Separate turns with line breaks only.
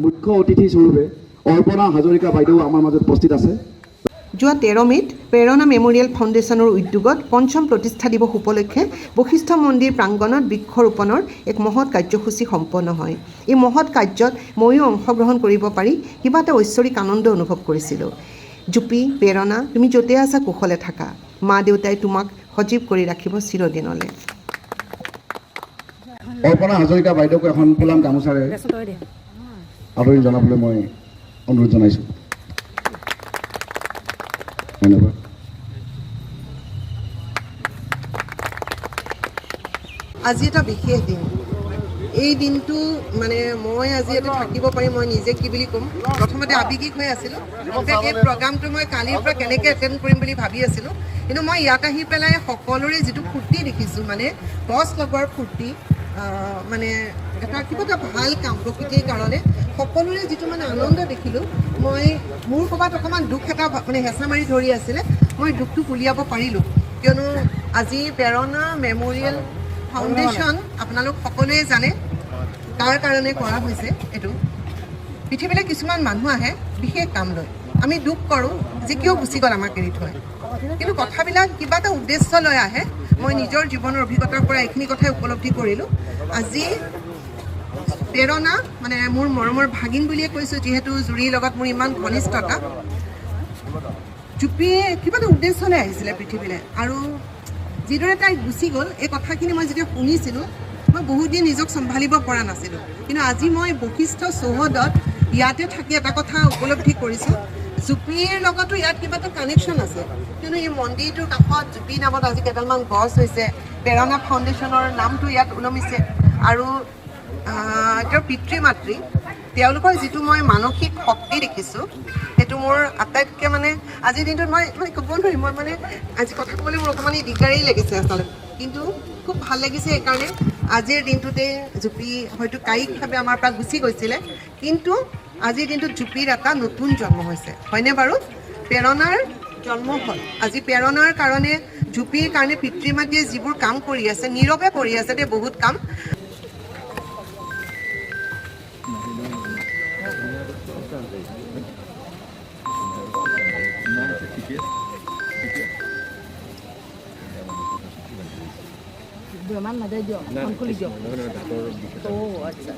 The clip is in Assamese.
মুখ্য অতিথি স্বৰূপে অৰ্পণা হাজৰিকা বাইদেউ আমাৰ মাজত উপস্থিত আছে।
যোৱা 13 মে'ত প্ৰেৰণা মেমৰিয়েল ফাউণ্ডেশ্যনৰ উদ্যোগত পঞ্চম প্ৰতিষ্ঠা দিৱস উপলক্ষে বশিষ্ঠ মন্দিৰ প্ৰাংগণত বৃক্ষৰোপণৰ এক মহৎ কাৰ্যসূচী সম্পন্ন হয়। এই মহৎ কাৰ্যত ময়ো অংশগ্ৰহণ কৰিব পাৰি কিবা এটা ঐশ্বৰিক আনন্দ অনুভৱ কৰিছিলোঁ। জুপি, প্ৰেৰণা, তুমি য'তে আছা কুশলে থাকা। মা দেউতাই তোমাক সজীৱ কৰি ৰাখিব চিৰদিনলৈ।
অৰ্পণা হাজৰিকা বাইদেউক এখন ফুলাম গামোচাৰে আদৰণি জনাবলৈ মই অনুৰোধ জনাইছোঁ। ধন্যবাদ।
আজি এটা বিশেষ দিন। এই দিনটো মানে মই আজি ইয়াতে থাকিব পাৰি মই নিজে কি বুলি ক'ম, প্ৰথমতে আৱেগিক হৈ আছিলোঁ। এই প্ৰগ্ৰামটো মই কালিৰ পৰা কেনেকৈ এটেণ্ড কৰিম বুলি ভাবি আছিলোঁ, কিন্তু মই ইয়াত আহি পেলাই সকলোৰে যিটো ফূৰ্তি দেখিছোঁ, মানে গছ লগোৱাৰ ফূৰ্তি, মানে এটা কিবা এটা ভাল কাম প্ৰকৃতিৰ কাৰণে সকলোৰে যিটো মানে আনন্দ দেখিলোঁ, মই মোৰ ক'ৰবাত অকণমান দুখ এটা মানে হেঁচা মাৰি ধৰি আছিলে, মই দুখটো উলিয়াব পাৰিলোঁ। কিয়নো আজি প্ৰেৰণা মেমৰিয়েল ফাউণ্ডেশ্যন আপোনালোক সকলোৱে জানে কাৰ কাৰণে কৰা হৈছে। এইটো পৃথিৱীলৈ কিছুমান মানুহ আহে বিশেষ কাম লৈ, আমি দুখ কৰোঁ যে কিয় গুচি গ'ল আমাক এৰি থৈ, কিন্তু কথাবিলাক কিবা এটা উদ্দেশ্য লৈ আহে। মই নিজৰ জীৱনৰ অভিজ্ঞতাৰ পৰা এইখিনি কথাই উপলব্ধি কৰিলোঁ। আজি প্ৰেৰণা মানে মোৰ মৰমৰ ভাগিন বুলিয়ে কৈছোঁ, যিহেতু জুৰিৰ লগত মোৰ ইমান ঘনিষ্ঠতা। জুপিয়ে কিবা এটা উদ্দেশ্য লৈ আহিছিলে পৃথিৱীলৈ, আৰু যিদৰে তাই গুচি গ'ল এই কথাখিনি মই যেতিয়া শুনিছিলোঁ, মই বহুত দিন নিজক চম্ভালিব পৰা নাছিলোঁ। কিন্তু আজি মই বশিষ্ঠ চৌহদত ইয়াতে থাকি এটা কথা উপলব্ধি কৰিছোঁ, জুপিৰ লগতো ইয়াত কিবা এটা কানেকশ্যন আছে। কিয়নো এই মন্দিৰটোৰ কাষত জুপি নামত আজি কেইডালমান গছ হৈছে, প্ৰেৰণা ফাউণ্ডেশ্যনৰ নামটো ইয়াত ওলমিছে, আৰু তেওঁৰ পিতৃ মাতৃ তেওঁলোকৰ যিটো মই মানসিক শক্তি দেখিছোঁ, সেইটো মোৰ আটাইতকৈ মানে আজিৰ দিনটোত মই ক'ব নোৱাৰিম। মই মানে আজি কথা ক'বলৈ মোৰ অকণমান দিগদাৰেই লাগিছে আচলতে, কিন্তু খুব ভাল লাগিছে এইকাৰণে আজিৰ দিনটোতে জুপি হয়তো কায়িকভাৱে আমাৰ পৰা গুচি গৈছিলে, কিন্তু আজিৰ দিনটোত জুপিৰ এটা নতুন জন্ম হৈছে, হয়নে বাৰু? প্ৰেৰণাৰ জন্ম হ'ল আজি। প্ৰেৰণাৰ কাৰণে জুপিৰ কাৰণে পিতৃ মাতৃয়ে যিবোৰ কাম কৰি আছে, নীৰৱে কৰি আছে দে বহুত কাম।
Berman ada jo, angkul jo. Oh, acha.